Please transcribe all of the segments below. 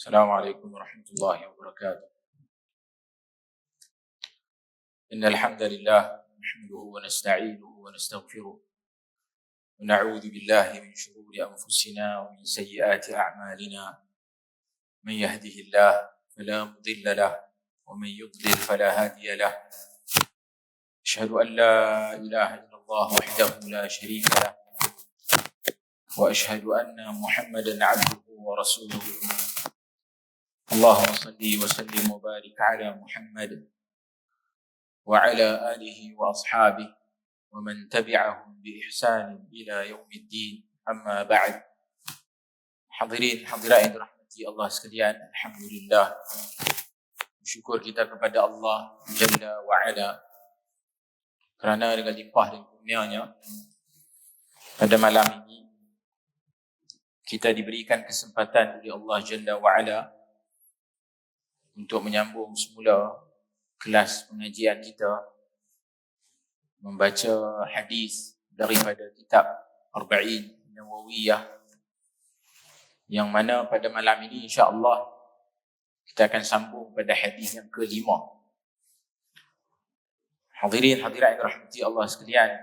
السلام عليكم ورحمة الله وبركاته. إن الحمد لله نحمده ونستعينه ونستغفره ونعوذ بالله من شرور أنفسنا ومن سيئات أعمالنا. من يهده الله فلا مضل له ومن يضلل فلا هادي له. أشهد أن لا إله إلا الله وحده لا شريك له وأشهد أن محمدا عبده ورسوله. اللهم صل وسلم وبارك على محمد وعلى آله وأصحابه ومن تبعهم بإحسان إلى يوم الدين. أما بعد. Hadirin hadirat yang dirahmati Allah sekalian, alhamdulillah, bersyukur kita kepada Allah Jalla wa Ala kerana dengan limpah dan kurnianya pada malam ini kita diberikan kesempatan oleh Allah Jalla wa Ala untuk menyambung semula kelas pengajian kita, membaca hadis daripada kitab Arba'in Nawawiyah, yang mana pada malam ini insya-Allah kita akan sambung pada hadis yang ke-5. Hadirin hadirat yang dirahmati Allah sekalian,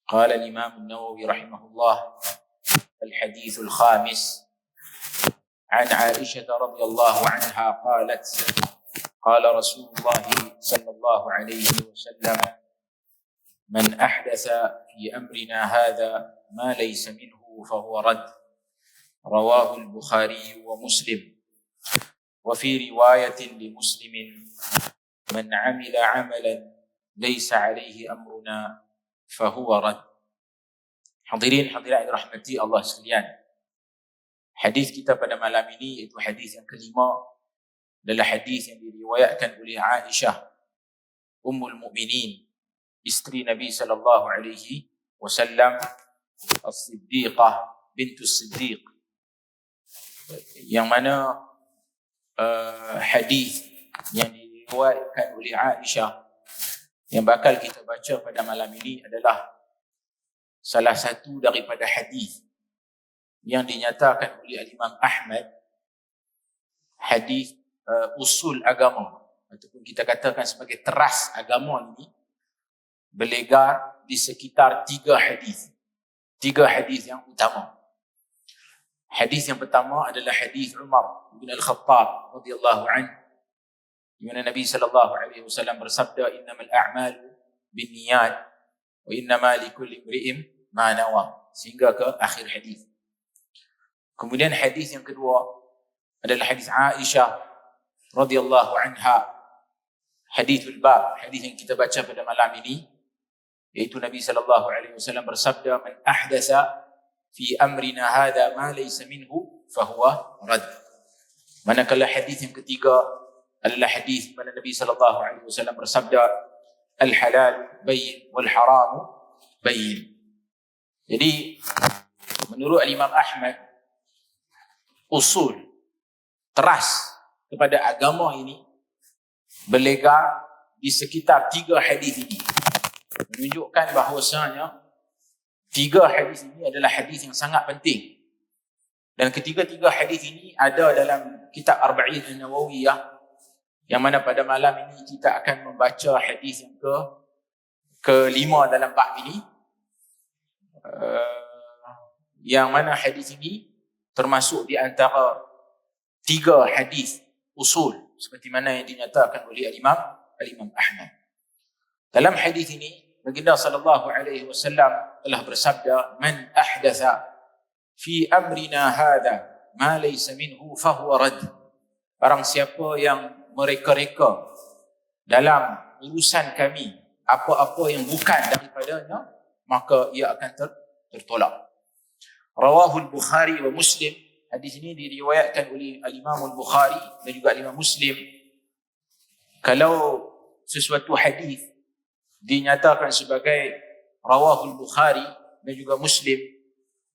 qala al-Imam An-Nawawi rahimahullah, al-hadits al-khamis عن عائشة رضي الله عنها قالت قال رسول الله صلى الله عليه وسلم من أحدث في أمرنا هذا ما ليس منه فهو رد. رواه البخاري ومسلم. وفي رواية لمسلم من عمل عملا ليس عليه أمرنا فهو رد. Hadirin hadirat rahmati Allah sekalian, hadis kita pada malam ini iaitu hadis yang kelima adalah hadis yang diriwayatkan oleh Aisyah Ummul Mukminin, isteri Nabi sallallahu alaihi wasallam, As-Siddiqah bintus Siddiq, yang mana hadis yang diriwayatkan oleh Aisyah yang bakal kita baca pada malam ini adalah salah satu daripada hadis yang dinyatakan oleh Imam Ahmad hadis usul agama, ataupun kita katakan sebagai teras agama ini berlegar di sekitar tiga hadis yang utama. Hadis yang pertama adalah hadis Umar bin Al-Khattab radhiyallahu anhu, di mana Nabi sallallahu alaihi wasallam bersabda, innamal a'malu binniyat wa innama likulli imri'in ma nawa, sehingga ke akhir hadis. Kemudian hadis yang kedua adalah hadis Aisyah radhiyallahu anha, hadithul bab, hadis yang kita baca pada malam ini, iaitu Nabi sallallahu alaihi wasallam bersabda, man ahdatsa fi amrina hadha ma laysa minhu fahuwa rad. Manakala hadis yang ketiga adalah hadis mana Nabi sallallahu alaihi wasallam bersabda, al halal bayyin wal haram bayyin. Jadi menurut Imam Ahmad, usul teras kepada agama ini berlegar di sekitar tiga hadis ini, menunjukkan bahawasanya tiga hadis ini adalah hadis yang sangat penting, dan ketiga-tiga hadis ini ada dalam kitab Arba'in Nawawiyah, yang mana pada malam ini kita akan membaca hadis yang ke-5 dalam bab ini, yang mana hadis ini termasuk di antara tiga hadis usul seperti mana yang dinyatakan oleh Imam Ahmad. Dalam hadis ini baginda sallallahu alaihi wasallam telah bersabda, man ahdatha fi amrina hadha ma laysa minhu fahuwa rad. Barang siapa yang mereka-reka dalam urusan kami apa-apa yang bukan daripadanya, maka ia akan tertolak. Rawahul Bukhari wa Muslim. Hadis ini diriwayatkan oleh Al-Imam Al-Bukhari dan juga Al-Imam Muslim. Kalau sesuatu hadis dinyatakan sebagai Rawahul Bukhari dan juga Muslim,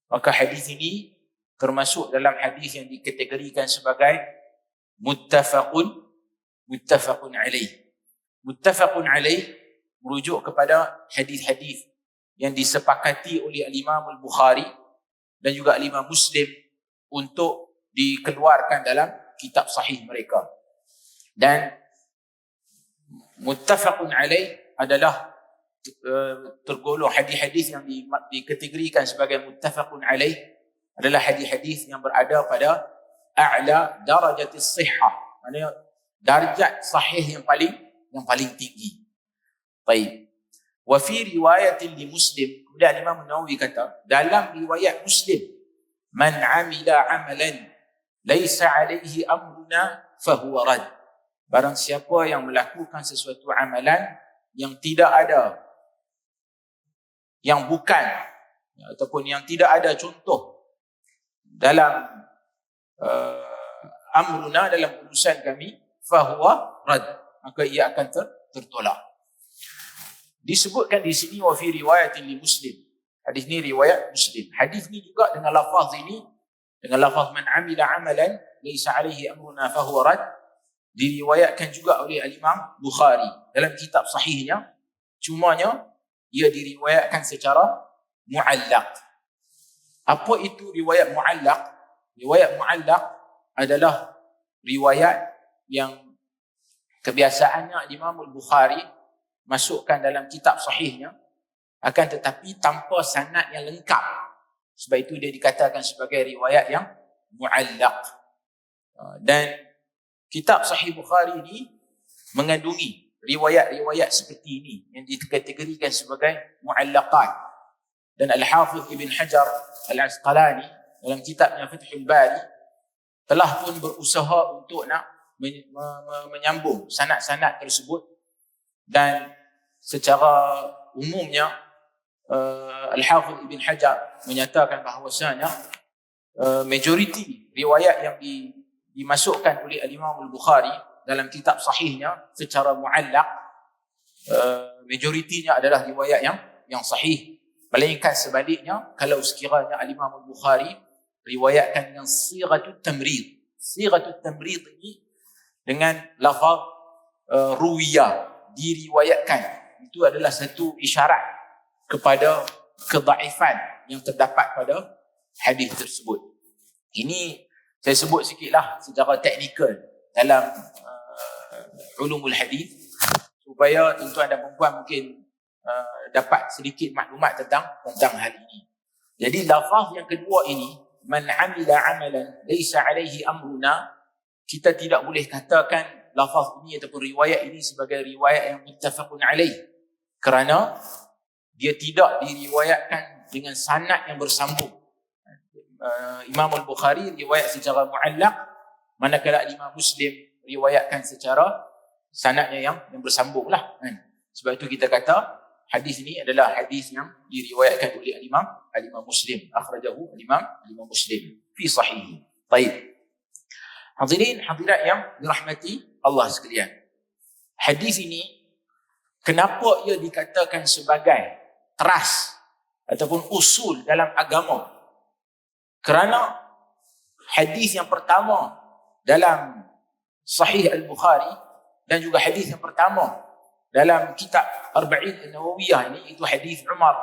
maka hadis ini termasuk dalam hadis yang dikategorikan sebagai muttafaqun alaih. Muttafaqun alaih merujuk kepada hadis-hadis yang disepakati oleh Al-Imam Al-Bukhari dan juga Imam Muslim untuk dikeluarkan dalam kitab sahih mereka. Dan muttafaqun alaih adalah tergolong hadis-hadis yang dikategorikan sebagai muttafaqun alaih adalah hadis-hadis yang berada pada a'la darajatis sihhah, maknanya darjat sahih yang paling tinggi. Baik. Wa fi riwayatin li Muslim, kemudian Imam Nawawi kata dalam riwayat Muslim, man amila amalan laisa alaihi amruna fahuwa rad. Barang siapa yang melakukan sesuatu amalan yang tidak ada, yang bukan ataupun yang tidak ada contoh dalam amruna, dalam urusan kami, fahuwa rad, maka ia akan tertolak. Disebutkan di sini wa fi riwayatin li Muslim. Hadis ni riwayat Muslim. Hadis ni juga dengan lafaz ini, dengan lafaz man amila amalan laisa alaihi amruna fahuwa rad, diriwayatkan juga oleh al-Imam Bukhari dalam kitab sahihnya, cumanya ia diriwayatkan secara mu'allaq. Apa itu riwayat mu'allaq? Riwayat mu'allaq adalah riwayat yang kebiasaannya Imam Bukhari masukkan dalam kitab sahihnya, akan tetapi tanpa sanad yang lengkap. Sebab itu dia dikatakan sebagai riwayat yang mu'allaq. Dan kitab Sahih Bukhari ini mengandungi riwayat-riwayat seperti ini yang dikategorikan sebagai mu'allaqat. Dan Al-Hafidh Ibn Hajar Al-Asqalani dalam kitabnya Fathul Bari telah pun berusaha untuk nak menyambung sanad-sanad tersebut, dan secara umumnya Al-Hafidh Ibn Hajar menyatakan bahawasanya majoriti riwayat yang dimasukkan oleh Al-Imam Al-Bukhari dalam kitab sahihnya secara mu'allaq, majoritinya adalah riwayat yang sahih. Melainkan sebaliknya, kalau sekiranya Al-Imam Al-Bukhari riwayatkan dengan sighatut tamrid. Sighatut tamrid ini dengan lafaz ruwiyah, diriwayatkan, itu adalah satu isyarat kepada kedaifan yang terdapat pada hadis tersebut. Ini saya sebut sikitlah secara teknikal dalam ulumul hadis, supaya tuan-tuan dan puan mungkin dapat sedikit maklumat tentang hal ini. Jadi lafaz yang kedua ini, man amila amalan laisa alaihi amruna, kita tidak boleh katakan lafaz ini ataupun riwayat ini sebagai riwayat yang muttafaqun alaih, kerana dia tidak diriwayatkan dengan sanad yang bersambung. Imam Al-Bukhari riwayat secara mu'allaq, manakala Imam Muslim riwayatkan secara sanadnya yang bersambung lah. Sebab itu kita kata hadis ini adalah hadis yang diriwayatkan oleh Imam Muslim, akhrajahu Imam Muslim fi sahih. Baik. Hadirin hadirat yang dirahmati Allah sekalian. Hadis ini kenapa ia dikatakan sebagai teras ataupun usul dalam agama? Kerana hadis yang pertama dalam Sahih Al-Bukhari dan juga hadis yang pertama dalam kitab Arba'in An-Nawawiyah ini, itu hadis Umar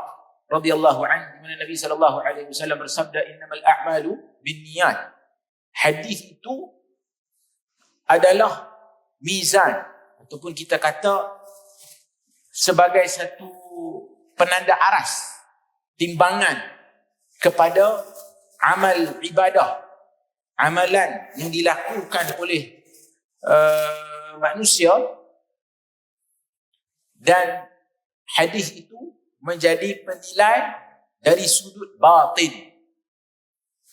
radhiyallahu anhu, di mana Nabi sallallahu alaihi wasallam bersabda, innamal a'malu binniyat. Hadis itu adalah mizan, ataupun kita kata sebagai satu penanda aras, timbangan kepada amal ibadah, amalan yang dilakukan oleh manusia, dan hadis itu menjadi penilai dari sudut batin.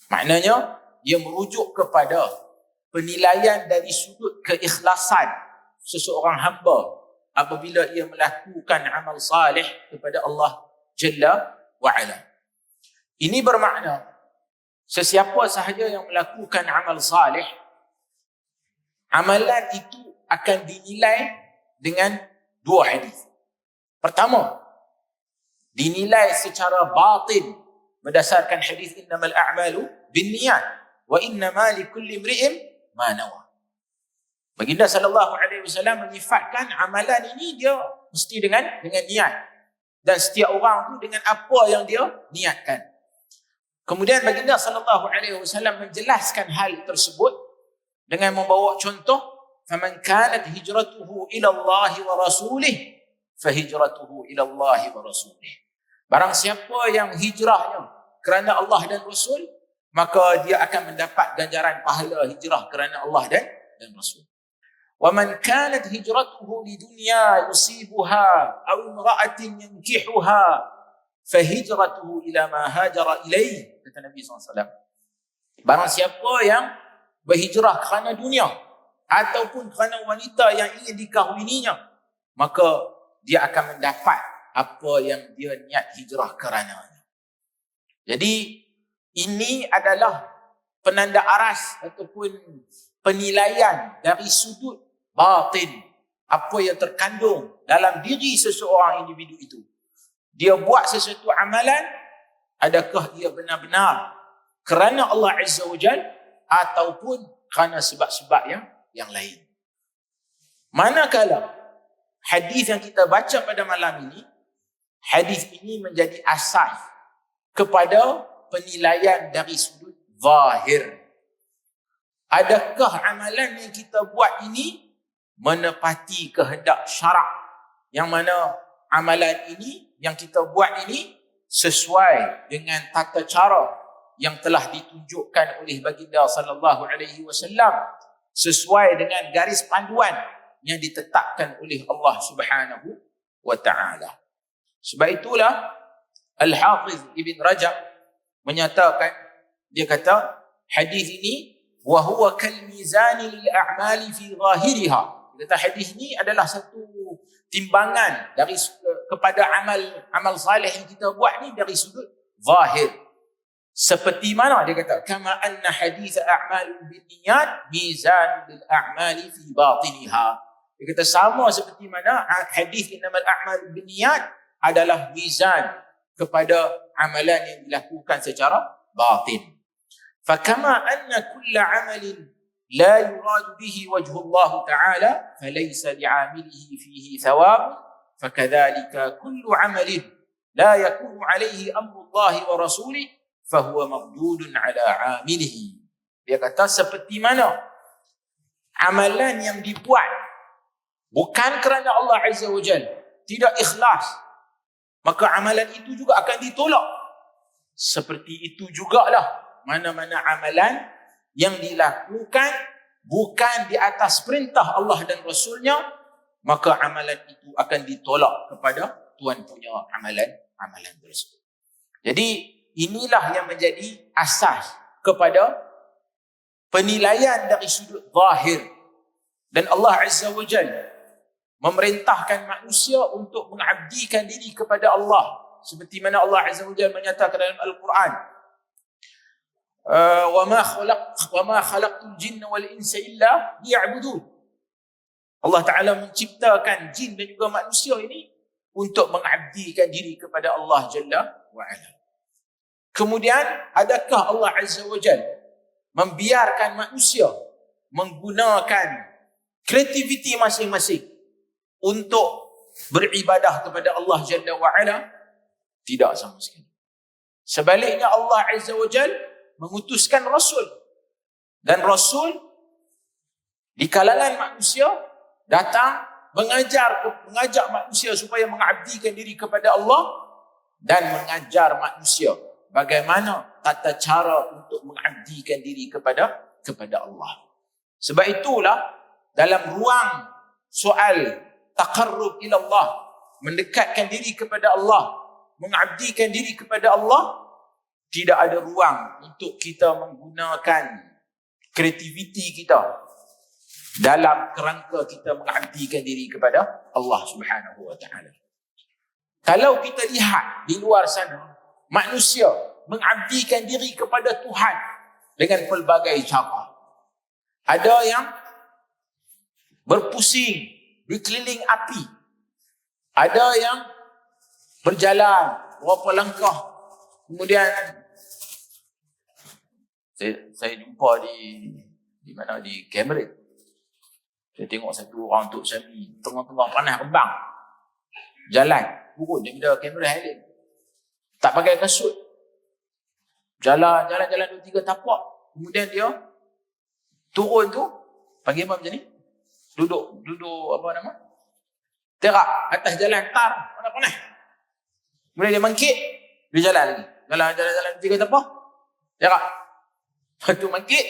Maknanya dia merujuk kepada penilaian dari sudut keikhlasan seseorang hamba apabila ia melakukan amal salih kepada Allah Jalla wa Ala. Ini bermakna sesiapa sahaja yang melakukan amal salih, amalan itu akan dinilai dengan dua hadis. Pertama, dinilai secara batin berdasarkan hadis innamal a'malu binniyat wa innama likulli imri'in ma nawa. Baginda sallallahu alaihi wasallam menyifatkan amalan ini dia mesti dengan niat, dan setiap orang tu dengan apa yang dia niatkan. Kemudian baginda sallallahu alaihi wasallam menjelaskan hal tersebut dengan membawa contoh, faman kanat hijratuhu ila Allah wa rasulih fahijratuhu ila Allah wa rasulih. Barang siapa yang hijrahnya kerana Allah dan Rasul, maka dia akan mendapat ganjaran pahala hijrah kerana Allah dan Rasul. Wa man kanat hijratuhu lidunya yusibuha aw imra'atin yankihuha fahijratuhu ila ma hajara ilaih, kata Nabi SAW. Barang siapa yang berhijrah kerana dunia ataupun kerana wanita yang ingin dikahwininya, maka dia akan mendapat apa yang dia niat hijrah kerananya. Jadi ini adalah penanda aras ataupun penilaian dari sudut batin, apa yang terkandung dalam diri seseorang individu itu. Dia buat sesuatu amalan, adakah dia benar-benar kerana Allah Azza wa Jal ataupun kerana sebab-sebab yang lain. Manakala hadis yang kita baca pada malam ini, hadis ini menjadi asas kepada penilaian dari sudut zahir. Adakah amalan yang kita buat ini menepati kehendak syarak, yang mana amalan ini yang kita buat ini sesuai dengan tata cara yang telah ditunjukkan oleh baginda sallallahu alaihi wasallam, sesuai dengan garis panduan yang ditetapkan oleh Allah Subhanahu wa taala. Sebab itulah Al-Hafiz Ibn Rajab menyatakan, dia kata hadis ini wa huwa kal mizani lil a'mali fi zahiriha. Dia kata hadis ini adalah satu timbangan dari kepada amal salih yang kita buat ni dari sudut zahir. Seperti mana dia kata, kama anna hadis a'malun binniyat mizan lil a'mali fi batiniha. Dia kata sama seperti mana hadis innamal a'malu binniyat adalah mizan kepada amalan yang dilakukan secara batin. Fakama anna kulla amalin la yurad bihi wajhu Allah Ta'ala falaysa li'amilihi fihi thawab, fakadhalika kullu amalin la yakunu alayhi amru Allah wa rasulih fahuwa mardudun ala amilihi. Dia kata seperti mana amalan yang dibuat bukan kerana Allah Azza wa Jalla, tidak ikhlas, maka amalan itu juga akan ditolak. Seperti itu jugalah mana-mana amalan yang dilakukan bukan di atas perintah Allah dan Rasulnya, maka amalan itu akan ditolak kepada Tuhan punya amalan tersebut. Jadi inilah yang menjadi asas kepada penilaian dari sudut zahir. Dan Allah Azza wa Jalla memerintahkan manusia untuk mengabdikan diri kepada Allah, seperti mana Allah Azza wa Jalla menyatakan dalam Al-Quran, wa ma khalaqtul jinna wal insa illa liya'budun. Allah Ta'ala menciptakan jin dan juga manusia ini untuk mengabdikan diri kepada Allah Jalla wa Ala. Kemudian adakah Allah Azza wa Jalla membiarkan manusia menggunakan kreativiti masing-masing untuk beribadah kepada Allah Jalla wa Ala? Tidak sama sekali. Sebaliknya Allah Azza wa Jalla mengutuskan Rasul, dan Rasul di kalangan manusia datang mengajak manusia supaya mengabdikan diri kepada Allah dan mengajar manusia bagaimana tata cara untuk mengabdikan diri kepada Allah. Sebab itulah dalam ruang soal taqarrub ila Allah, mendekatkan diri kepada Allah, mengabdikan diri kepada Allah, tidak ada ruang untuk kita menggunakan kreativiti kita dalam kerangka kita mengabdikan diri kepada Allah Subhanahu wa taala. Kalau kita lihat di luar sana, manusia mengabdikan diri kepada Tuhan dengan pelbagai cara. Ada yang berpusing di keliling api. Ada yang berjalan berapa langkah. Kemudian saya jumpa di mana, di Cameron. Saya tengok satu orang Tok Syami tengah-tengah panas kembang jalan turun daripada Cameron Highland, tak pakai kasut, jalan 2-3 tapak. Kemudian dia turun tu Panggil apa macam ni? Duduk apa nama? Terak atas jalan tar, panas. Kemudian dia mangkit, dia jalan lagi. Jalan, dia kata apa? Terak. Lepas tu mangkit,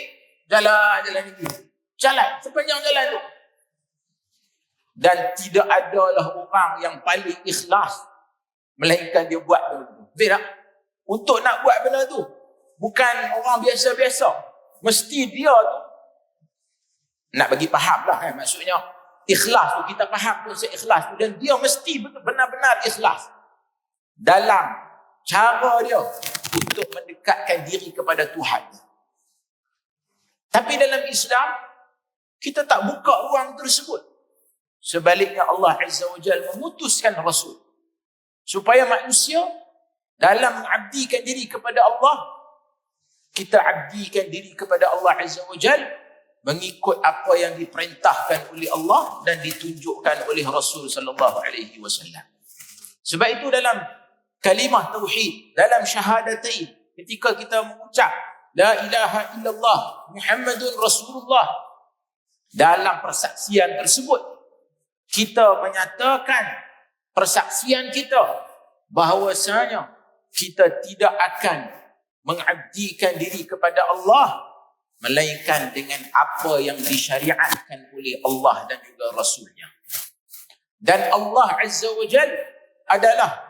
jalan lagi. Jalan, sepanjang jalan tu. Dan tidak adalah orang yang paling ikhlas melainkan dia buat benda tu. Betul tak? Untuk nak buat benda tu, bukan orang biasa-biasa. Mesti dia tu nak bagi faham lah kan, maksudnya ikhlas tu, kita faham konsep ikhlas tu, dan dia mesti benar-benar ikhlas dalam cara dia untuk mendekatkan diri kepada Tuhan. Tapi dalam Islam kita tak buka ruang tersebut. Sebaliknya Allah Azza wa Jalla memutuskan Rasul supaya manusia dalam mengabdikan diri kepada Allah, kita abdikan diri kepada Allah Azza wa Jalla mengikut apa yang diperintahkan oleh Allah dan ditunjukkan oleh Rasul sallallahu alaihi wasallam. Sebab itu dalam kalimah tauhid, dalam syahadatain, ketika kita mengucap la ilaha illallah Muhammadun Rasulullah, dalam persaksian tersebut kita menyatakan persaksian kita bahawasanya kita tidak akan mengabdikan diri kepada Allah melainkan dengan apa yang disyariatkan oleh Allah dan juga Rasulnya. Dan Allah Azza wa Jal adalah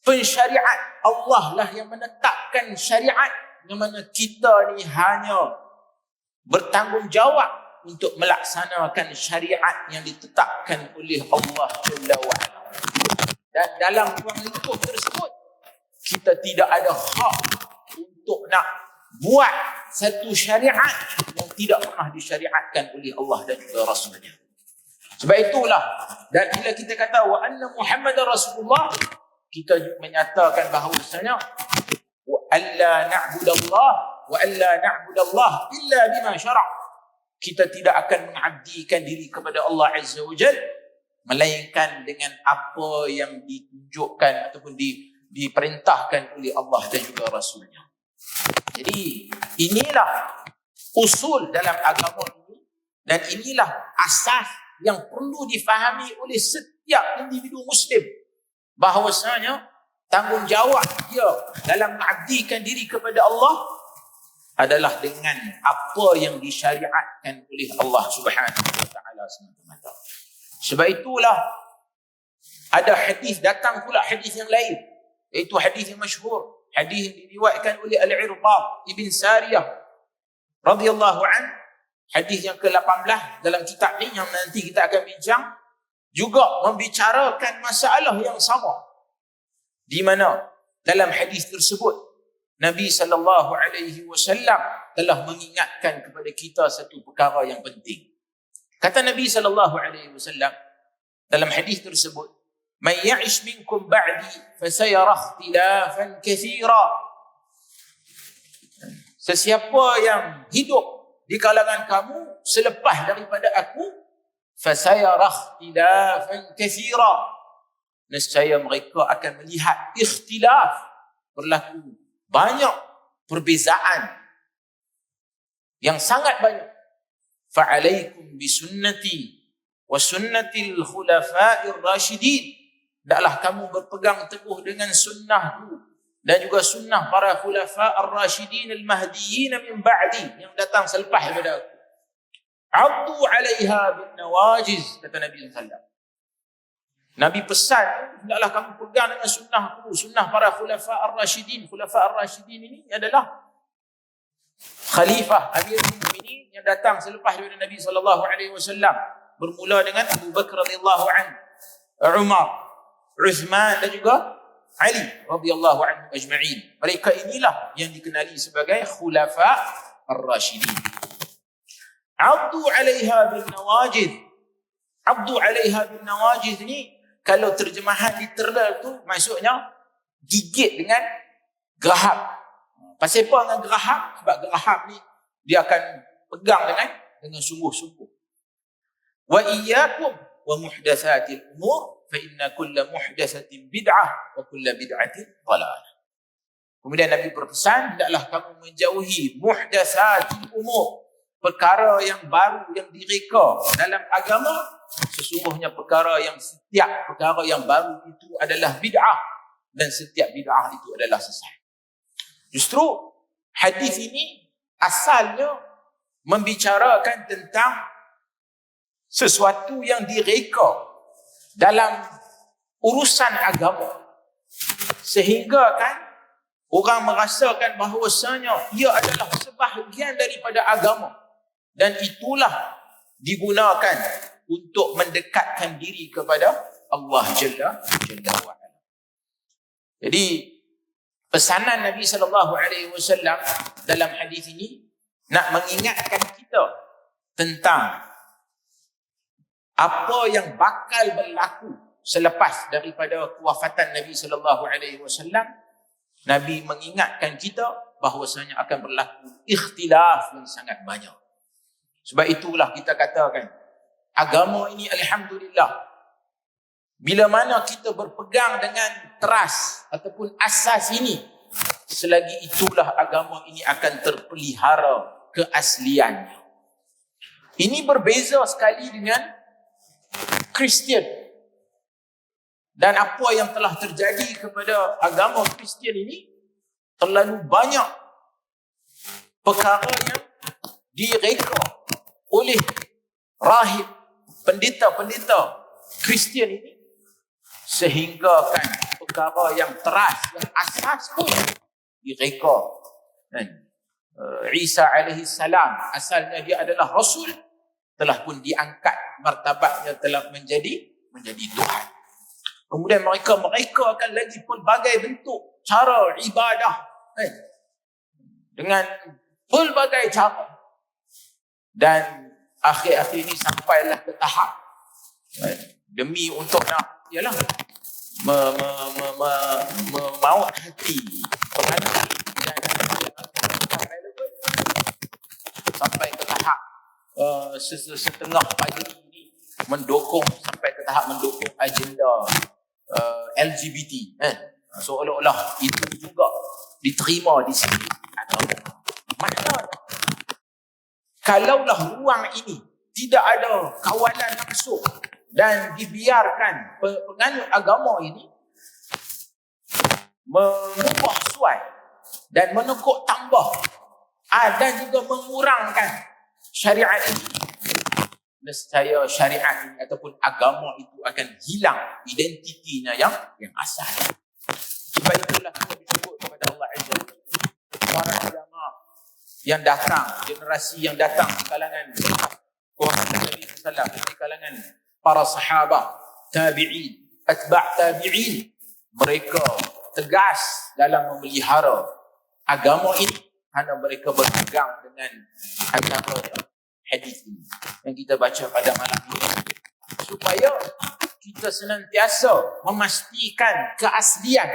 pensyariat. Allah lah yang menetapkan syariat, yang mana kita ni hanya bertanggungjawab untuk melaksanakan syariat yang ditetapkan oleh Allah Jalla wa Ala. Dan dalam ruang lingkup tersebut, kita tidak ada hak untuk nak buat satu syariat yang tidak pernah disyariatkan oleh Allah dan juga Rasulnya. Sebab itulah, dan bila kita kata wa anna Muhammadar Rasulullah, kita menyatakan bahawasanya wa alla na'budallah wa alla na'budallah illa bima syara'. Kita tidak akan mengabdikan diri kepada Allah Azza wa Jalla melainkan dengan apa yang ditunjukkan ataupun diperintahkan oleh Allah dan juga Rasulnya. Jadi inilah usul dalam agama ini, dan inilah asas yang perlu difahami oleh setiap individu Muslim, bahawasanya tanggungjawab dia dalam mengabdikan diri kepada Allah adalah dengan apa yang disyariatkan oleh Allah Subhanahu wa taala semata-mata. Sebab itulah ada hadis, datang pula hadis yang lain, iaitu hadis yang masyhur, hadis yang diriwayatkan oleh Al-Irbad Ibn Sariyah radhiyallahu an, hadis yang ke-18 dalam kitab ni yang nanti kita akan bincang, juga membicarakan masalah yang sama, di mana dalam hadis tersebut Nabi sallallahu alaihi wasallam telah mengingatkan kepada kita satu perkara yang penting. Kata Nabi sallallahu alaihi wasallam dalam hadis tersebut, "Man ya'ish minkum ba'di fasayara ikhtilafan katsira." Sesiapa yang hidup di kalangan kamu selepas daripada aku, fasayara ikhtilafan katsira, nescaya mereka akan melihat ikhtilaf, berlaku banyak perbezaan yang sangat banyak. Fa'alaikum bisunnati wa sunnatil khulafa'ir rasyidin. Hendaklah kamu berpegang teguh dengan sunnahku dan juga sunnah para khulafa'ir rasyidin al-mahdiyyin min ba'di, yang datang selepas daripada aku. Addu 'alaiha bin nawajiz, kata Nabi sallallahu alaihi wasallam. Nabi pesan, hendaklah kamu pegang dengan sunnahku, sunnah para khulafa'ir rasyidin. Khulafa'ir rasyidin ini adalah khalifah Amirul Mukminin yang datang selepas daripada Nabi sallallahu alaihi wasallam, bermula dengan Abu Bakar radhiyallahu anhu, Umar, Uthman dan juga Ali radhiyallahu anhu ajma'in. Mereka inilah yang dikenali sebagai khulafa ar-rasyidin. Abdu 'alaiha bin nawajid. Abdu 'alaiha bin nawajid ni, kalau terjemahan literal tu maksudnya gigit dengan geraham. Pasal apa dengan geraham? Sebab geraham ni dia akan pegang dengan sungguh-sungguh. Wa iyyakum wa muhdatsatil umur fa inna kulla muhdatsatin bid'ah wa kulla bid'atin dhalalah. Kemudian Nabi berpesan, hendaklah kamu menjauhi muhdatsatil umur, perkara yang baru yang direka dalam agama, sesungguhnya perkara yang setiap perkara yang baru itu adalah bid'ah dan setiap bid'ah itu adalah sesat. Justru hadis ini asalnya membicarakan tentang sesuatu yang direka dalam urusan agama, sehingga kan orang merasakan bahawasanya ia adalah sebahagian daripada agama dan itulah digunakan untuk mendekatkan diri kepada Allah Jalla wa'ala. Jadi pesanan Nabi SAW dalam hadis ini nak mengingatkan kita tentang apa yang bakal berlaku selepas daripada kewafatan Nabi SAW. Nabi mengingatkan kita bahawasanya akan berlaku ikhtilaf yang sangat banyak. Sebab itulah kita katakan agama ini alhamdulillah, bila mana kita berpegang dengan teras ataupun asas ini, selagi itulah agama ini akan terpelihara keasliannya. Ini berbeza sekali dengan Kristian. Dan apa yang telah terjadi kepada agama Kristian ini, terlalu banyak perkara yang direka oleh rahib, pendeta-pendeta Kristian ini, sehingga kan perkara yang teras, yang asas pun direka. Isa alaihi salam, asalnya dia adalah Rasul, telah pun diangkat martabatnya, telah menjadi Tuhan. Kemudian mereka akan lagi pelbagai bentuk cara ibadah dengan pelbagai cara. Dan akhir-akhir ini sampailah ke tahap demi untuk nak memaut hati penghati dan sampai ke tahap setengah pagi ini mendukung, sampai ke tahap mendukung agenda LGBT. Seolah-olah itu juga diterima di sini. Maknanya kalaulah ruang ini tidak ada kawalan masuk dan dibiarkan penganut agama ini mengubah suai dan menekuk tambah dan juga mengurangkan syariat ini, nescaya syariat ini ataupun agama itu akan hilang identitinya yang asal. Sebab itulah kita bersyukur kepada Allah Azza wa Jalla, para ulama yang datang, generasi yang datang di kalangan Nabi SAW, di kalangan para sahabat, tabi'in, atba' tabi'in, mereka tegas dalam memelihara agama ini kerana mereka berpegang dengan agama hadis ini yang kita baca pada malam ini, supaya kita senantiasa memastikan keaslian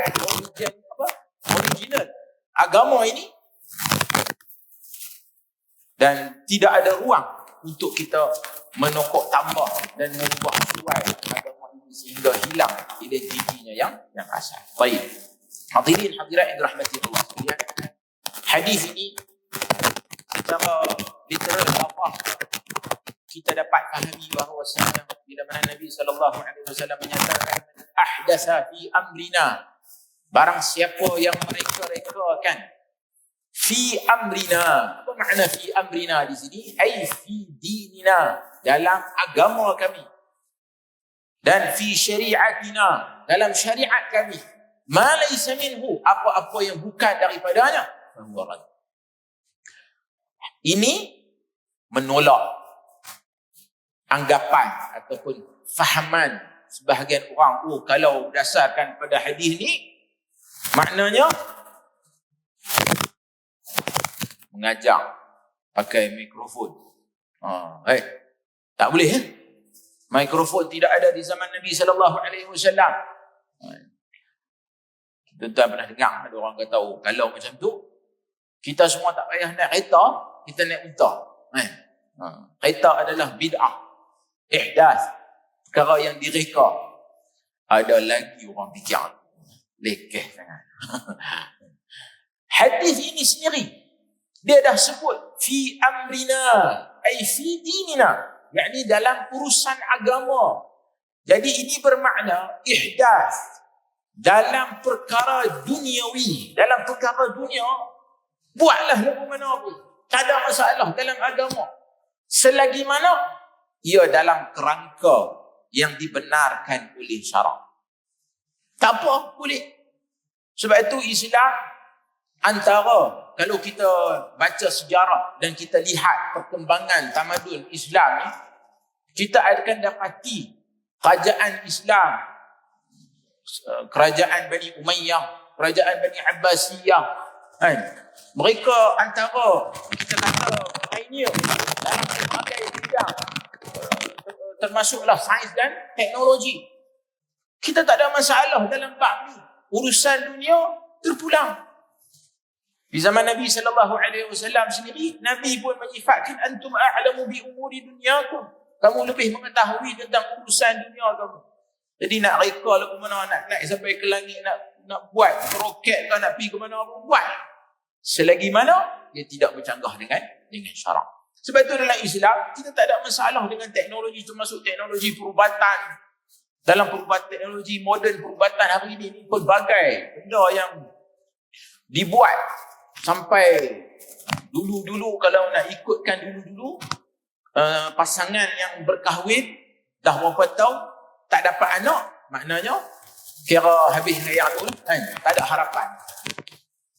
original agama ini dan tidak ada ruang untuk kita menokok tambah dan mengubah suai agama ini sehingga hilang identitinya yang asal. Baik, hadirin hadirat yang dirahmati Allah sekalian, hadis ini secara literal apa kita dapat fahami bahawasanya bila mana Nabi SAW menyatakan ahdatha fi amrina, barang siapa yang mereka-rekakan fi amrina. Apa makna fi amrina di sini? Ai fi dinina, dalam agama kami, dan fi syariatina, dalam syariat kami, ma laysa minhu, apa-apa yang bukan daripadanya, fahuwa rad. Ini menolak anggapan ataupun fahaman sebahagian orang, kalau berdasarkan pada hadis ni maknanya mengajar pakai mikrofon. Tak boleh mikrofon tidak ada di zaman Nabi SAW. Kita pernah dengar ada orang kata, kalau macam tu kita semua tak payah naik kereta, kita naik unta. Kereta adalah bid'ah, ihdas, perkara yang direka. Ada lagi orang fikir lekeh sangat. Hadis ini sendiri Dia dah sebut fi amrina, ay fi dinina, yakni dalam urusan agama. Jadi ini bermakna ihdath dalam perkara duniawi, dalam perkara dunia, buatlah lagu mana pun, tak ada masalah dalam agama, selagi mana ia dalam kerangka yang dibenarkan oleh syarak. Tak apa, boleh. Sebab itu Islam antara, kalau kita baca sejarah dan kita lihat perkembangan tamadun Islam ni, kita akan dapati kerajaan Islam, kerajaan Bani Umayyah, kerajaan Bani Abbasiyah, kan? Mereka antara, kita kata, pioneer dalam berbagai bidang, termasuklah sains dan teknologi. Kita tak ada masalah dalam bab ni. Urusan dunia terpulang. Di zaman Nabi SAW sendiri, Nabi pun menyifatkan antum a'lamu bi umuri dunyakum. Kamu lebih mengetahui tentang urusan dunia kamu. Jadi nak reka lagu mana, nak naik sampai ke langit, nak buat roket ke, nak pergi ke mana pun buat. Selagi mana dia tidak bercanggah dengan syarak. Sebab itu dalam Islam kita tak ada masalah dengan teknologi, termasuk teknologi perubatan. Dalam perubatan teknologi moden, perubatan hari ini, pelbagai benda yang dibuat sampai dulu-dulu, kalau nak ikutkan dulu-dulu, pasangan yang berkahwin dah berapa tahun tak dapat anak, maknanya kira habis hayat tu kan, tak ada harapan.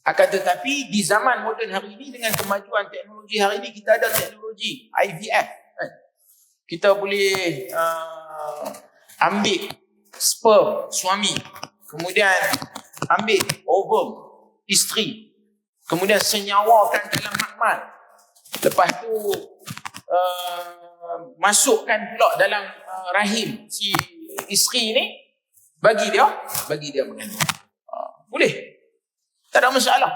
Akan tetapi di zaman moden hari ini, dengan kemajuan teknologi hari ini, kita ada teknologi IVF kan? Kita boleh ambil sperm suami, kemudian ambil ovum isteri, kemudian senyawakan dalam makmal, lepas tu masukkan pula dalam rahim si isteri ni, bagi dia mengandung. Boleh, tak ada masalah.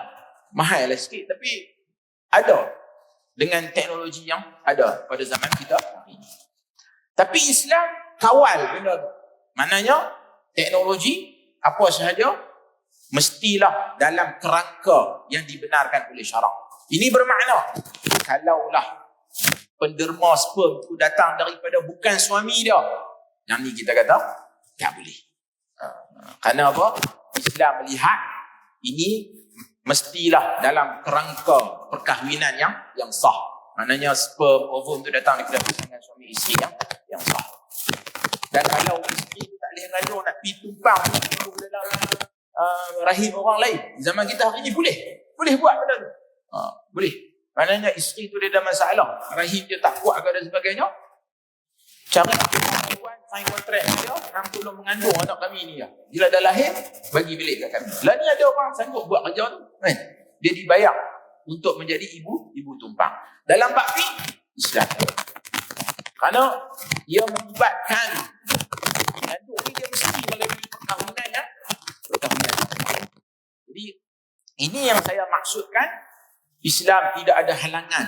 Mahal lah sikit, tapi ada dengan teknologi yang ada pada zaman kita ini. Tapi Islam kawal benda tu. Maknanya teknologi apa sahaja mestilah dalam kerangka yang dibenarkan oleh syarak. Ini bermakna kalaulah penderma sperm tu datang daripada bukan suami dia, yang ni kita kata tak boleh. Kerana apa? Islam melihat ini mestilah dalam kerangka perkahwinan yang sah. Maknanya sperm, ovum tu datang daripada pasangan suami isteri yang sah. Dan kalau isteri tu tak boleh ngandung, nak pergi tumpang dalam rahim orang lain, zaman kita hari ni boleh buat benda tu. Boleh. Maknanya isteri tu dia ada masalah, rahim dia tak kuat dan sebagainya, cari perempuan, sign kontrak dia, hang tolong mengandung anak kami ni ya. Bila dah lahir, bagi bilik kat kami. Lah ni ada orang sanggup buat kerja tu kan? Dia dibayar untuk menjadi ibu tumpang. Dalam bab ni Islam, kerana ia melibatkan mengandung ni, dia mesti melalui perkahwinan. Jadi ini yang saya maksudkan, Islam tidak ada halangan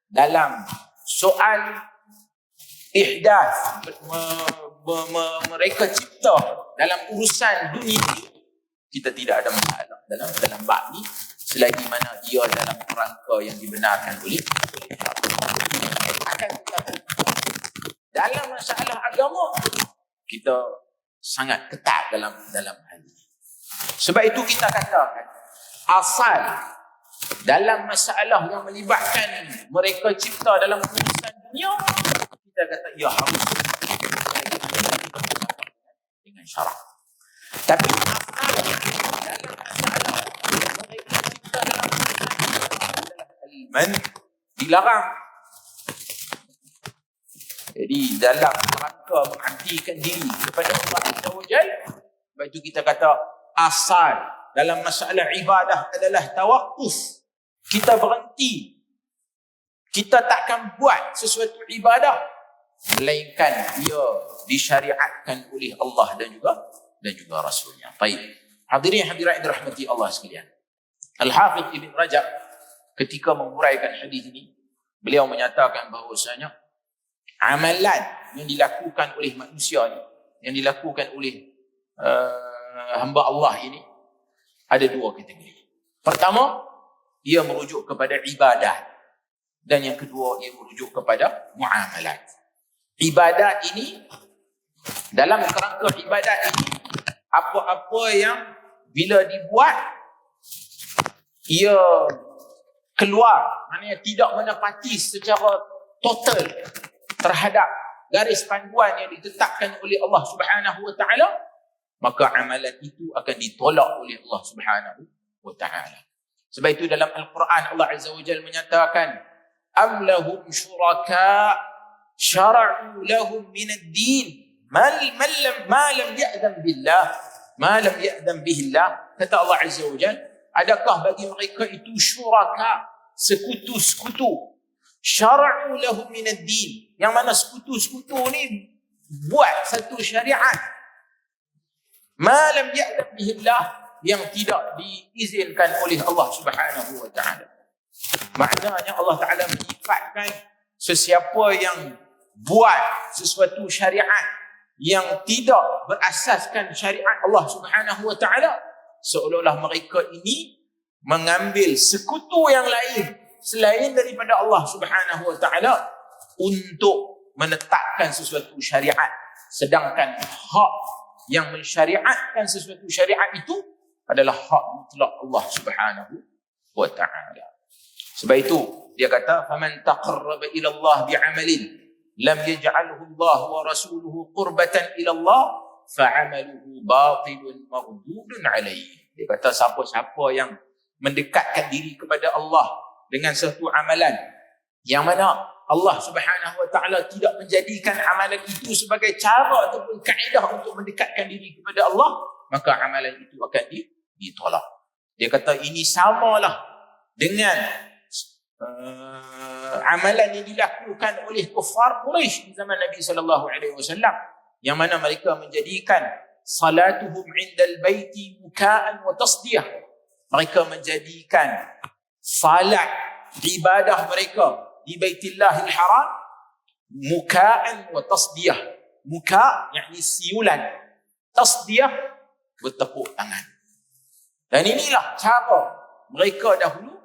dalam soal ihdath, mereka cipta dalam urusan dunia ini. Kita tidak ada masalah dalam bab ni, selagi mana ia dalam kerangka yang dibenarkan oleh akan tetapi dalam masalah agama kita sangat ketat dalam hal ini. Sebab itu kita katakan asal dalam masalah yang melibatkan mereka cipta dalam urusan dunia, kita kata ia harus dengan syarak. Tapi asal dalam masalah mereka cipta dalam urusan dunia adalah al-man, dilarang. Jadi dalam rangka mengabdikan diri kepada Allah Azza wa Jalla, sebab itu kita kata asal dalam masalah ibadah adalah tawakuf. Kita berhenti. Kita takkan buat sesuatu ibadah melainkan ia disyariatkan oleh Allah dan juga Rasulnya. Baik. Hadirin hadirat dirahmati Allah sekalian. Al-Hafidh Ibn Rajab ketika menguraikan hadis ini, beliau menyatakan bahawasanya amalan yang dilakukan oleh manusia ni, yang dilakukan oleh hamba Allah ini, ada dua kategori. Pertama, ia merujuk kepada ibadat. Dan yang kedua, ia merujuk kepada muamalat. Ibadat ini, dalam kerangka ibadat ini, apa-apa yang bila dibuat, ia keluar, maknanya tidak menepati secara total terhadap garis panduan yang ditetapkan oleh Allah Subhanahu wa taala, maka amalan itu akan ditolak oleh Allah Subhanahu wa taala. Sebab itu dalam Al-Quran Allah Azza wa Jalla menyatakan, am lahum syuraka syara'u lahum min ad-din ma lam ya'zam billah ma lam ya'zam bihillah. Kata Allah Azza wa Jalla, adakah bagi mereka itu syuraka, sekutu-sekutu, syara'u lahum min ad-din, yang mana sekutu-sekutu ni buat satu syariat ma lam ya'zam bihillah, yang tidak diizinkan oleh Allah Subhanahu wa taala. Maknanya Allah Taala menyifatkan sesiapa yang buat sesuatu syariat yang tidak berasaskan syariat Allah Subhanahu wa taala, seolah-olah mereka ini mengambil sekutu yang lain selain daripada Allah Subhanahu wa taala untuk menetapkan sesuatu syariat, sedangkan hak yang mensyariatkan sesuatu syariat itu adalah hak mutlak Allah Subhanahu wa taala. Sebab itu dia kata, faman taqarraba ila Allah bi'amalin lam yaj'alhu Allah wa rasuluhu qurbatan ila Allah fa'amaluhu batilun mardudun alaihi. Dia kata siapa-siapa yang mendekatkan diri kepada Allah dengan satu amalan yang mana Allah Subhanahu wa taala tidak menjadikan amalan itu sebagai cara ataupun kaedah untuk mendekatkan diri kepada Allah, maka amalan itu akan ditolak. Dia kata ini samalah dengan amalan yang dilakukan oleh kufar Quraisy di zaman Nabi sallallahu alaihi wasallam, yang mana mereka menjadikan salatuhum indal baiti muka'an wa tasdiyah. Mereka menjadikan salat ibadah mereka di Baitillahil Haram muka'an wa tasdiyah. Muka' yakni siulan, tasdiyah bertepuk tangan. Dan inilah cara mereka dahulu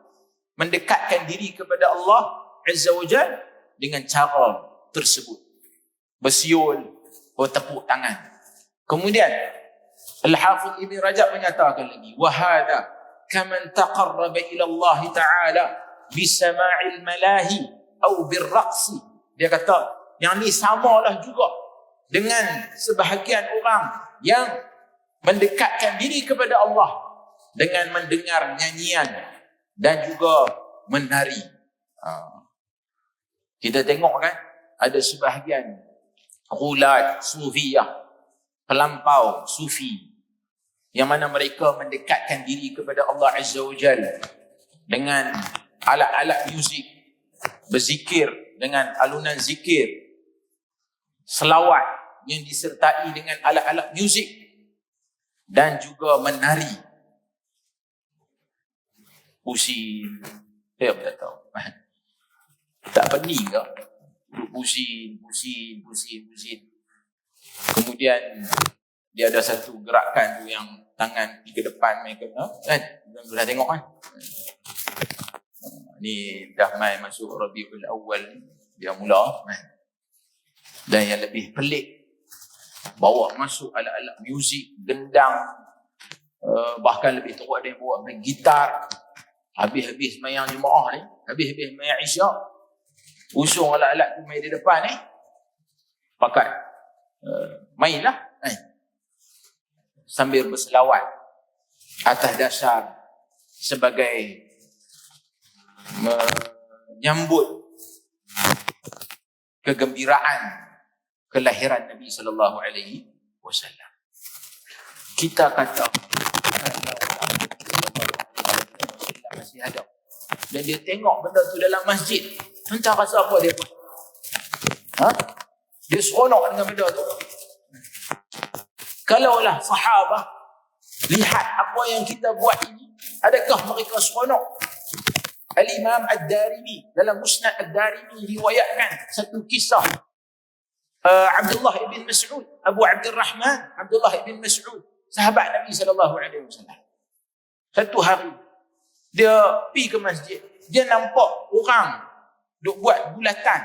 mendekatkan diri kepada Allah Azza wa Jalla dengan cara tersebut, bersiul, bertepuk tangan. Kemudian Al-Hafidh Ibn Rajab menyatakan lagi, wa hadha kaman taqarraba ila Allah Ta'ala bisama'il malahi atau birraqsi. Dia kata yang ni samalah juga dengan sebahagian orang yang mendekatkan diri kepada Allah dengan mendengar nyanyian dan juga menari. Kita tengok kan, ada sebahagian ghulat sufiyah, pelampau sufi, yang mana mereka mendekatkan diri kepada Allah Azza wa Jalla dengan alat-alat muzik, berzikir dengan alunan zikir, selawat yang disertai dengan alat-alat muzik, dan juga menari. Pusing, saya tak tahu. Tak pening ke? Pusing. Kemudian dia ada satu gerakan tu yang tangan pergi ke depan mereka, kan? Dah tengok kan? Ni dah mai masuk Rabiul Awal, dia mula. Dan yang lebih pelik, bawa masuk alat-alat muzik, gendang, bahkan lebih teruk ada yang bawa main gitar. Habis-habis mayang jemaah ni, habis-habis mayang isyak, usung alat-alat tu main di depan ni, pakai mainlah sambil berselawat atas dasar sebagai menyambut kegembiraan kelahiran Nabi sallallahu alaihi wasallam. Kita kata masih ada, dan dia tengok benda tu dalam masjid, entah rasa apa dia buat. Dia seronok dengan benda tu. Kalaulah sahabat lihat apa yang kita buat ini, adakah mereka seronok? Al-Imam Ad-Darimi dalam Musnad Ad-Darimi riwayatkan satu kisah Abdullah ibn Mas'ud, Abu Abdurrahman Abdullah ibn Mas'ud, sahabat Nabi sallallahu alaihi wasallam. Satu hari Dia pergi ke masjid, dia nampak orang duk buat bulatan.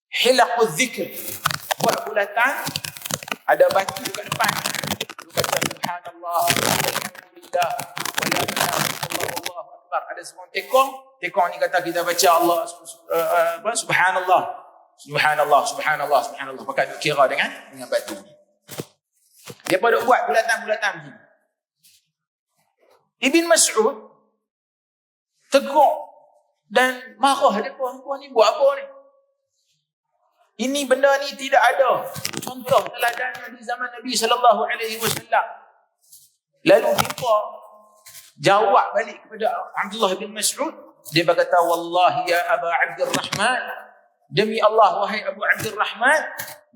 Hilaqul zikr. Buat bulatan, ada batu kat depan. Dia kata subhanallah, alhamdulillah, wala ilaha illallah, wallahu akbar. Ada seorang tekong ni kata kita baca Allah subhanallah, subhanallah, subhanallah, subhanallah. Pakai duk kira dengan batu ni. Dia pada buat bulatan-bulatan begini. Ibn Mas'ud tegur dan marah dia, hangpa ni buat apa ni? Ini benda ni tidak ada contoh teladannya di zaman Nabi sallallahu alaihi wasallam. Lalu dia jawab balik kepada Abdullah bin Mas'ud, dia berkata, wallahi ya Aba Abdurrahman, demi Allah wahai Abu Abdurrahman,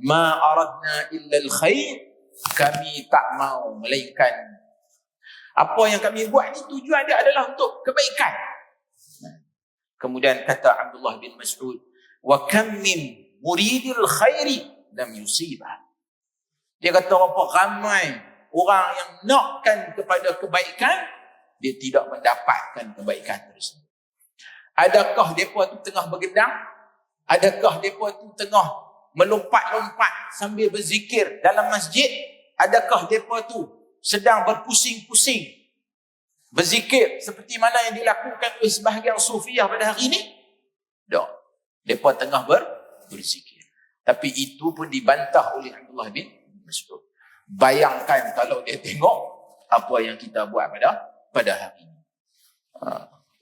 ma aradna illa al-khair, kami tak mau melainkan apa yang kami buat ni tujuan dia adalah untuk kebaikan. Kemudian kata Abdullah bin Mas'ud, wa kam min muridil khairi lam yusibah. Dia kata apa ramai orang yang nakkan kepada kebaikan, dia tidak mendapatkan kebaikan tersebut. Adakah mereka tu tengah bergendang? Adakah mereka tu tengah melompat-lompat sambil berzikir dalam masjid? Adakah mereka tu sedang berpusing-pusing berzikir seperti mana yang dilakukan oleh sebahagian sufiah pada hari ini? Tak. Mereka tengah berzikir. Tapi itu pun dibantah oleh Abdullah bin Mas'ud. Bayangkan kalau dia tengok apa yang kita buat pada hari ini.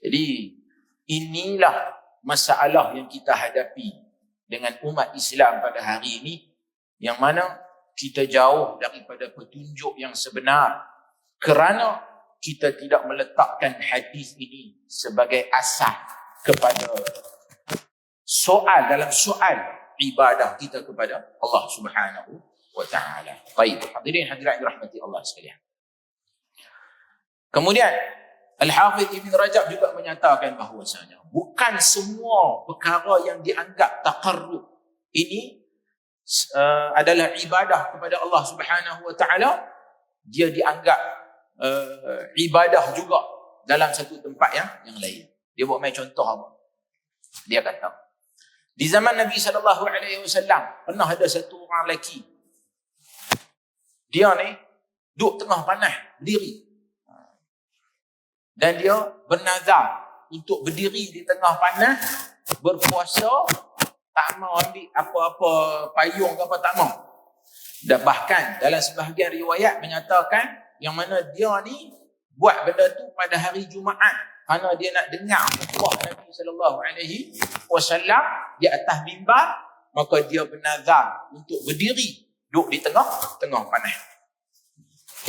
Jadi inilah masalah yang kita hadapi dengan umat Islam pada hari ini, yang mana kita jauh daripada petunjuk yang sebenar kerana kita tidak meletakkan hadis ini sebagai asas kepada dalam soal ibadah kita kepada Allah Subhanahu wa taala. Baik, hadirin hadirat dirahmati Allah sekalian. Kemudian Al-Hafidh Ibn Rajab juga menyatakan bahawasanya bukan semua perkara yang dianggap taqarrub ini adalah ibadah kepada Allah Subhanahu wa taala, dia dianggap ibadah juga dalam satu tempat yang lain. Dia buat main contoh apa? Dia kata, di zaman Nabi sallallahu alaihi wasallam pernah ada satu orang lelaki. Dia ni duduk tengah panah berdiri. Dan dia bernazar untuk berdiri di tengah panah, berpuasa, tak mau ambil apa-apa payung ke apa, tak mau. Dan bahkan dalam sebahagian riwayat menyatakan yang mana dia ni buat benda tu pada hari Jumaat kerana dia nak dengar khutbah Nabi sallallahu alaihi wasallam di atas mimbar, maka dia bernazar untuk berdiri duduk di tengah panah.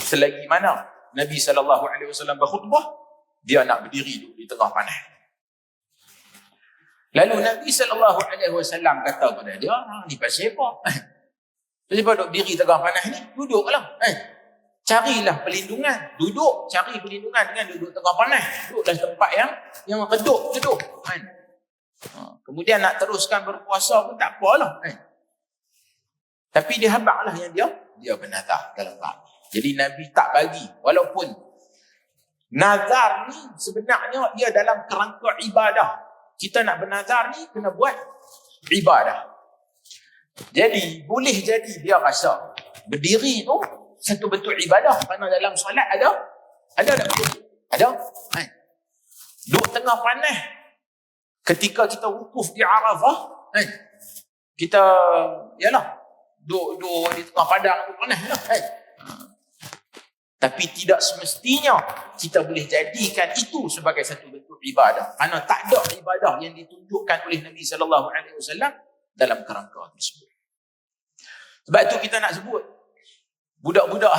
Selagi mana Nabi sallallahu alaihi wasallam berkhutbah, dia nak berdiri duduk di tengah panah. Lalu Nabi sallallahu alaihi wasallam kata kepada dia, ni pasal apa? Pasal apa duduk berdiri tengah panah ni? Duduklah. Carilah perlindungan. Duduk, cari perlindungan dengan duduk tengah panah. Duduklah tempat yang redup, teduh. Kemudian nak teruskan berpuasa pun tak apalah. Tapi dia habaqlah yang dia bernazar dalam bab. Jadi Nabi tak bagi, walaupun nazar ni sebenarnya ia dalam kerangka ibadah. Kita nak bernazar ni kena buat ibadah. Jadi boleh jadi dia rasa berdiri tu satu bentuk ibadah, kerana dalam solat ada tak berdiri? Ada. Duduk tengah panah ketika kita wukuf di Arafah, kita duduk di tengah padang panah lah. Tapi tidak semestinya kita boleh jadikan itu sebagai satu bentuk ibadah, kerana tak ada ibadah yang ditunjukkan oleh Nabi sallallahu alaihi wasallam dalam kerangka tersebut. Sebab itu kita nak sebut budak-budak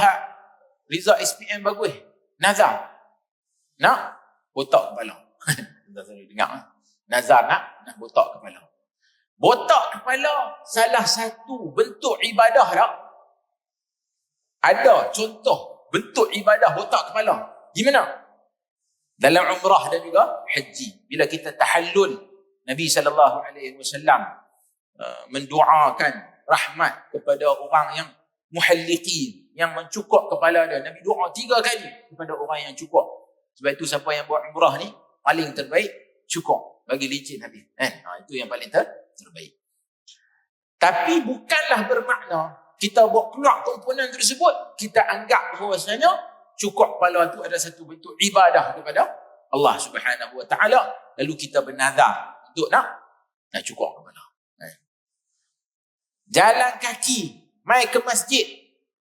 result SPM bagus, nazar nak botak kepala. Kita selalu dengar nazar nak botak kepala. Botak kepala salah satu bentuk ibadah tak? Ada contoh bentuk ibadah botak kepala. Gimana? Dalam umrah dan juga haji. Bila kita tahallul, Nabi sallallahu alaihi wasallam mendoakan rahmat kepada orang yang muhalliqin, yang mencukur kepala dia. Nabi doa 3 kali kepada orang yang cukur Sebab itu siapa yang buat umrah ni paling terbaik cukup bagi licin habis. Itu yang paling terbaik. Tapi bukanlah bermakna kita buat keluar komponen tersebut, kita anggap bahawasanya cukup kepala tu ada satu bentuk ibadah kepada Allah Subhanahu Wa Taala, lalu kita bernazar untuk nak cukup kepala. Jalan kaki, mai ke masjid,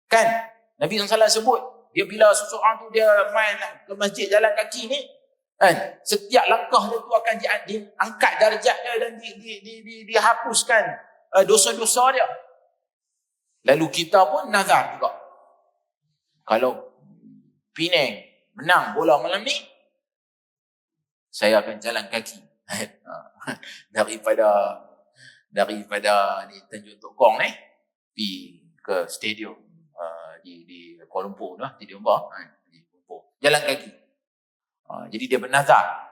kan? Nabi SAW sebut, dia bila seseorang tu dia mai nak ke masjid jalan kaki ni, kan? Setiap langkah dia tu akan diangkat darjat dia dan dihapuskan dosa-dosa dia. Lalu kita pun nazar juga. Kalau Penang menang bola malam ni, saya akan jalan kaki daripada ni Tanjung Tokong ni pergi ke stadium di Kuala Lumpur tu, stadium di Kuala Lumpur. Jalan kaki. Jadi dia bernazar.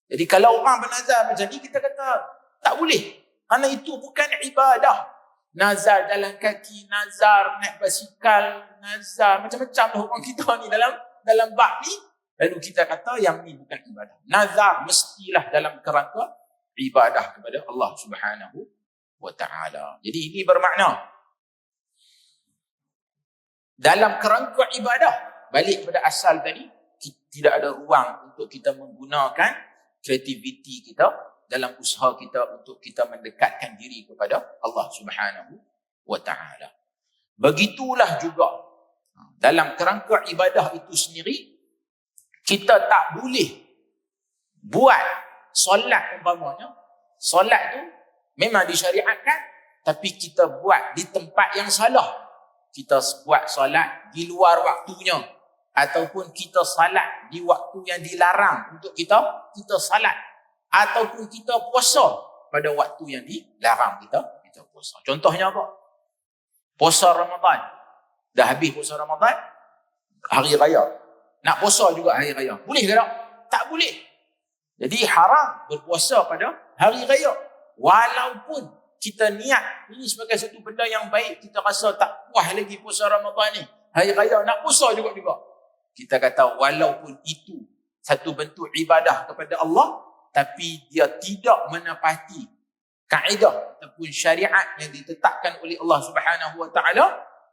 Jadi kalau orang bernazar macam ni, kita kata tak boleh. Kerana itu bukan ibadah. Nazar jalan kaki, nazar naik basikal, nazar macam-macam lah orang kita ni dalam bab ni. Lalu kita kata yang ni bukan ibadah. Nazar mestilah dalam kerangka ibadah kepada Allah Subhanahu Wa Taala. Jadi ini bermakna dalam kerangka ibadah, balik pada asal tadi, tidak ada ruang untuk kita menggunakan kreativiti kita dalam usaha kita untuk kita mendekatkan diri kepada Allah Subhanahu Wa Taala. Begitulah juga dalam kerangka ibadah itu sendiri, kita tak boleh buat solat umpamanya. Solat tu memang disyariatkan, tapi kita buat di tempat yang salah. Kita buat solat di luar waktunya, ataupun kita salat di waktu yang dilarang untuk kita salat, ataupun kita puasa pada waktu yang dilarang kita puasa. Contohnya apa? Puasa Ramadan. Dah habis puasa Ramadan, hari raya. Nak puasa juga hari raya. Boleh ke tak? Tak boleh. Jadi haram berpuasa pada hari raya. Walaupun kita niat ini sebagai satu benda yang baik, kita rasa tak puas lagi puasa Ramadan ni, hari raya nak puasa juga. Kita kata walaupun itu satu bentuk ibadah kepada Allah, tapi dia tidak menepati kaedah ataupun syariat yang ditetapkan oleh Allah Subhanahu Wa Taala,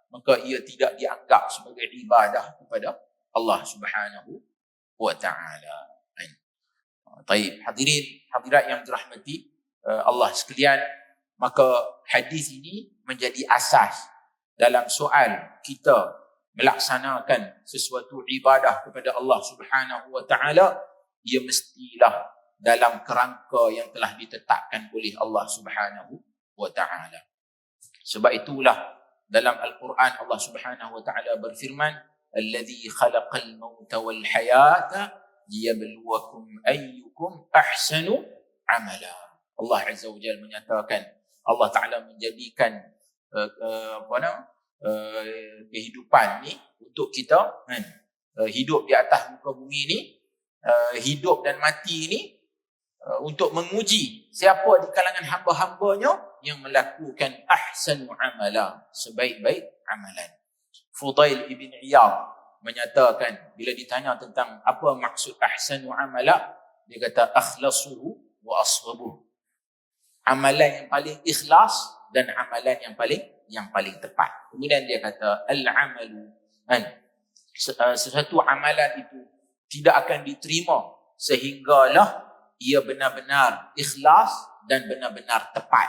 maka ia tidak dianggap sebagai ibadah kepada Allah Subhanahu Wa Taala. Baik, hadirin hadirat yang dirahmati Allah sekalian, maka hadis ini menjadi asas dalam soal kita melaksanakan sesuatu ibadah kepada Allah Subhanahu Wa Taala. Ia mestilah dalam kerangka yang telah ditetapkan oleh Allah Subhanahu Wa Taala. Sebab itulah dalam Al-Quran Allah Subhanahu Wa Taala berfirman, "Allazi khalaqal mauta wal hayata liyabluwakum ayyukum ahsanu amala." Allah Azza wa Jalla menyatakan, Allah Taala menjadikan kehidupan ni untuk kita, hidup di atas muka bumi ni, hidup dan mati ni, untuk menguji siapa di kalangan hamba-hambanya yang melakukan ahsanu amala, sebaik-baik amalan. Fudail ibn Iyad menyatakan, bila ditanya tentang apa maksud ahsanu amala, dia kata akhlasuhu wa aswabuhu. Amalan yang paling ikhlas dan amalan yang paling tepat. Kemudian dia kata al-amalu, sesuatu amalan itu tidak akan diterima sehinggalah ia benar-benar ikhlas dan benar-benar tepat.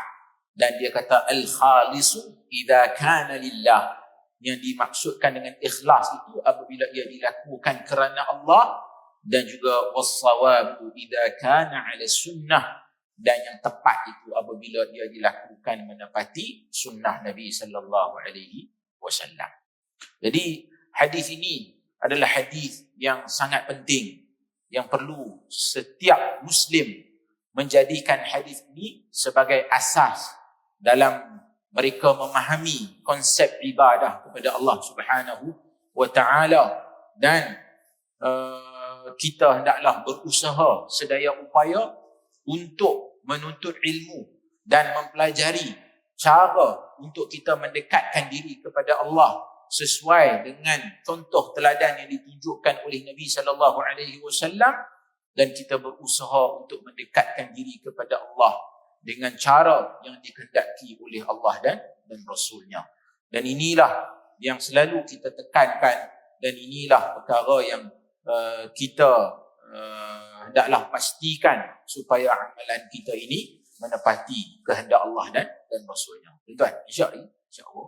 Dan dia kata al-khalisu idza kana lillah. Yang dimaksudkan dengan ikhlas itu apabila ia dilakukan kerana Allah, dan juga was-sawabu idza kana 'ala sunnah. Dan yang tepat itu apabila ia dilakukan menepati sunnah Nabi sallallahu alaihi wasallam. Jadi hadis ini adalah hadis yang sangat penting, yang perlu setiap Muslim menjadikan hadis ini sebagai asas dalam mereka memahami konsep ibadah kepada Allah Subhanahu Wa Taala. Dan kita hendaklah berusaha sedaya upaya untuk menuntut ilmu dan mempelajari cara untuk kita mendekatkan diri kepada Allah sesuai dengan contoh teladan yang ditunjukkan oleh Nabi sallallahu alaihi wasallam, dan kita berusaha untuk mendekatkan diri kepada Allah dengan cara yang dikehendaki oleh Allah dan Rasulnya. Dan inilah yang selalu kita tekankan, dan inilah perkara yang kita hendaklah pastikan supaya amalan kita ini menepati kehendak Allah dan Rasulnya. Tuan-tuan, insya-Allah.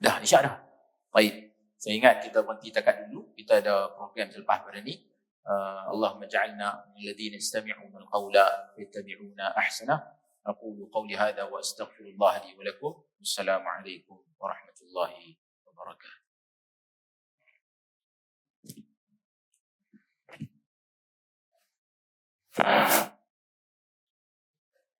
Dah, insya-Allah. Baik. Saya ingat kita berhenti takat dulu. Kita ada program selepas pada ni. Allahumma ja'alna min alladhina yastami'una al-qawla yattabi'una ahsana. Aqulu qawli hadha wa astaghfirullah li wa lakum. Wassalamualaikum warahmatullahi wabarakatuh.